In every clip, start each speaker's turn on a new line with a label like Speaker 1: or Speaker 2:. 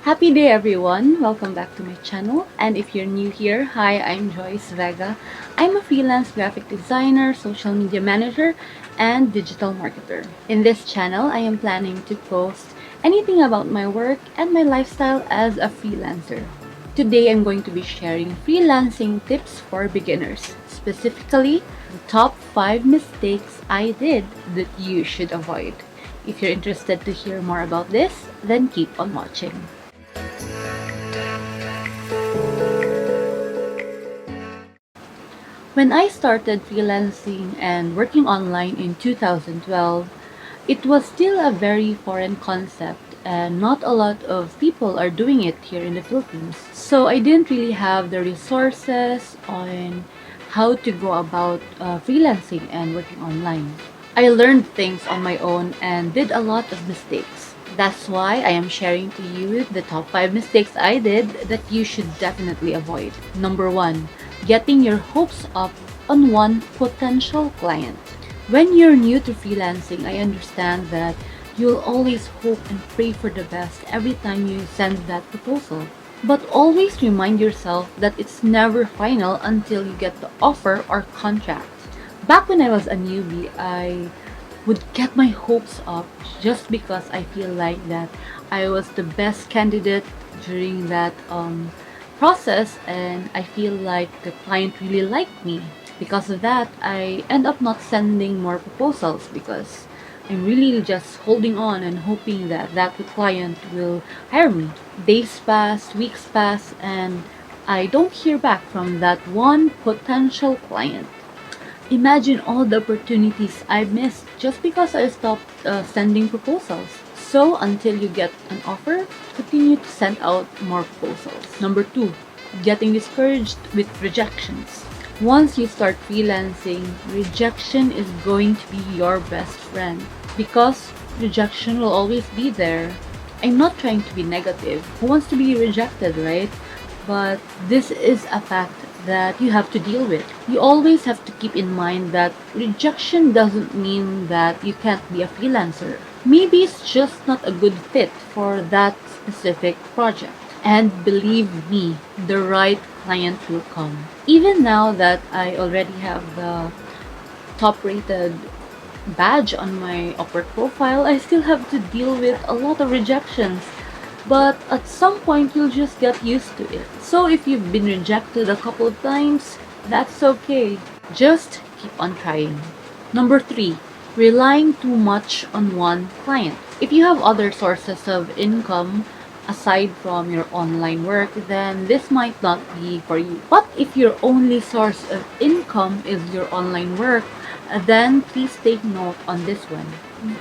Speaker 1: Happy day everyone! Welcome back to my channel. And if you're new here, hi, I'm Joyce Vega. I'm a freelance graphic designer, social media manager, and digital marketer. In this channel, I am planning to post anything about my work and my lifestyle as a freelancer. Today, I'm going to be sharing freelancing tips for beginners, specifically the top 5 mistakes I did that you should avoid. If you're interested to hear more about this, then keep on watching. When I started freelancing and working online in 2012, it was still a very foreign concept and not a lot of people are doing it here in the Philippines. So I didn't really have the resources on how to go about freelancing and working online. I learned things on my own and did a lot of mistakes. That's why I am sharing to you the top 5 mistakes I did that you should definitely avoid. Number 1, getting your hopes up on one potential client. When you're new to freelancing, I understand that you'll always hope and pray for the best every time you send that proposal. But always remind yourself that it's never final until you get the offer or contract. Back when I was a newbie, I would get my hopes up just because I feel like that I was the best candidate during that process, and I feel like the client really liked me. Because of that, I end up not sending more proposals because I'm really just holding on and hoping that that client will hire me. Days pass, weeks pass, and I don't hear back from that one potential client. Imagine all the opportunities I missed just because I stopped sending proposals. So until you get an offer, continue to send out more proposals. Number 2, getting discouraged with rejections. Once you start freelancing, rejection is going to be your best friend because rejection will always be there. I'm not trying to be negative. Who wants to be rejected, right? But this is a fact that you have to deal with. You always have to keep in mind that rejection doesn't mean that you can't be a freelancer. Maybe it's just not a good fit for that specific project. And believe me, the right client will come. Even now that I already have the top rated badge on my Upwork profile, I still have to deal with a lot of rejections. But at some point, you'll just get used to it. So if you've been rejected a couple of times, that's okay. Just keep on trying. Number 3, relying too much on one client. If you have other sources of income aside from your online work, then this might not be for you. But if your only source of income is your online work, then please take note on this one.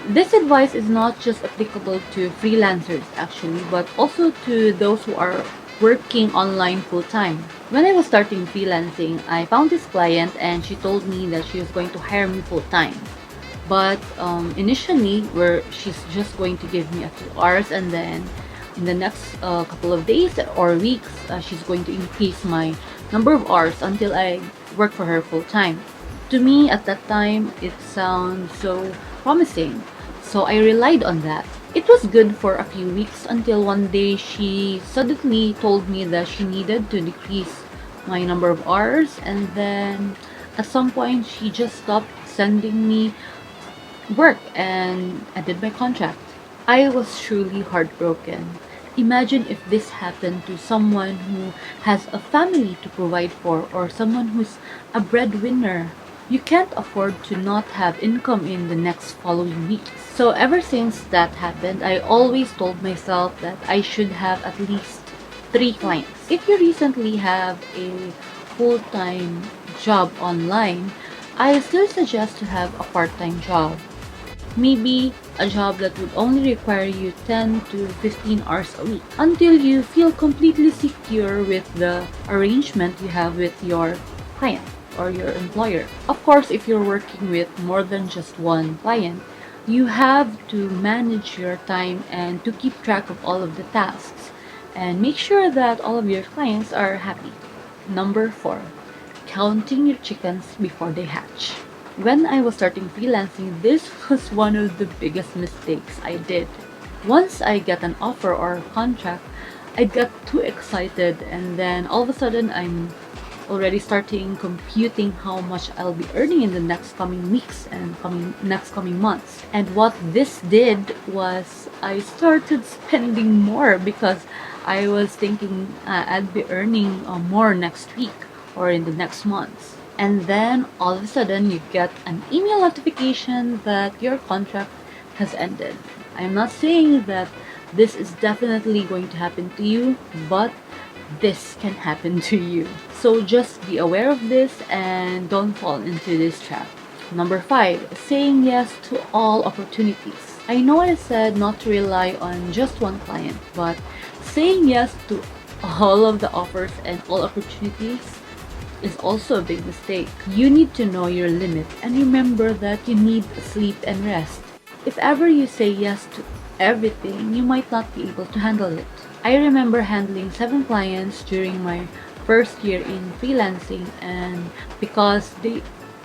Speaker 1: This advice is not just applicable to freelancers actually, but also to those who are working online full time. When I was starting freelancing, I found this client and she told me that she was going to hire me full time. But initially, where she's just going to give me a few hours, and then in the next couple of days or weeks, she's going to increase my number of hours until I work for her full time. To me, at that time, it sounds so promising. So I relied on that. It was good for a few weeks until one day she suddenly told me that she needed to decrease my number of hours, and then at some point she just stopped sending me work and ended my contract. I was truly heartbroken. Imagine if this happened to someone who has a family to provide for or someone who's a breadwinner. You can't afford to not have income in the next following weeks. So ever since that happened, I always told myself that I should have at least 3 clients. If you recently have a full-time job online, I still suggest to have a part-time job. Maybe a job that would only require you 10 to 15 hours a week until you feel completely secure with the arrangement you have with your client or your employer. Of course, if you're working with more than just one client, you have to manage your time and to keep track of all of the tasks and make sure that all of your clients are happy. Number 4, counting your chickens before they hatch. When I was starting freelancing, this was one of the biggest mistakes I did. Once I get an offer or a contract, I got too excited, and then all of a sudden I'm already starting computing how much I'll be earning in the next coming weeks and next coming months. And what this did was I started spending more because I was thinking I'd be earning more next week or in the next months. And then all of a sudden you get an email notification that your contract has ended. I'm not saying that this is definitely going to happen to you, but this can happen to you. So just be aware of this and don't fall into this trap. Number 5, saying yes to all opportunities. I know I said not to rely on just one client, but saying yes to all of the offers and all opportunities is also a big mistake. You need to know your limit and remember that you need sleep and rest. If ever you say yes to everything, you might not be able to handle it. I remember handling 7 clients during my first year in freelancing, and because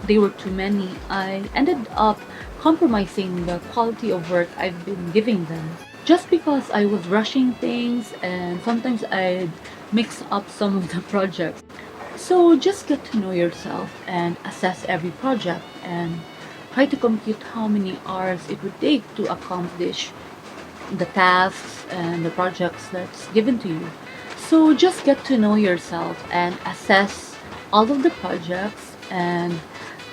Speaker 1: they were too many, I ended up compromising the quality of work I've been giving them. Just because I was rushing things and sometimes I'd mix up some of the projects. So just get to know yourself and assess every project and try to compute how many hours it would take to accomplish the tasks and the projects that's given to you. So just get to know yourself and assess all of the projects and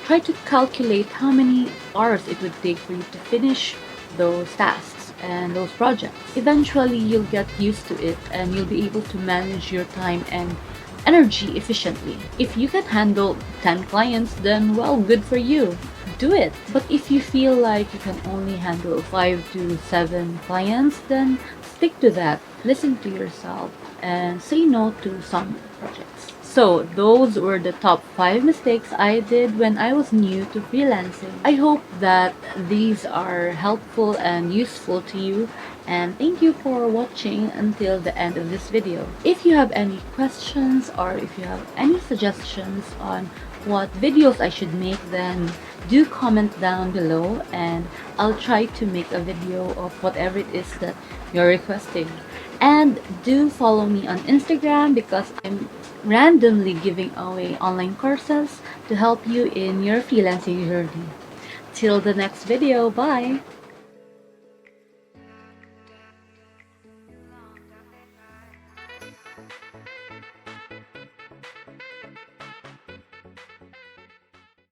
Speaker 1: try to calculate how many hours it would take for you to finish those tasks and those projects. Eventually, you'll get used to it and you'll be able to manage your time and energy efficiently. If you can handle 10 clients, then well, good for you. Do it. But if you feel like you can only handle 5 to 7 clients, then stick to that. Listen to yourself and say no to some projects. So, those were the top 5 mistakes I did when I was new to freelancing. I hope that these are helpful and useful to you, and thank you for watching until the end of this video. If you have any questions or if you have any suggestions on what videos I should make, then do comment down below and I'll try to make a video of whatever it is that you're requesting. And do follow me on Instagram because I'm randomly giving away online courses to help you in your freelancing journey. Till the next video, bye!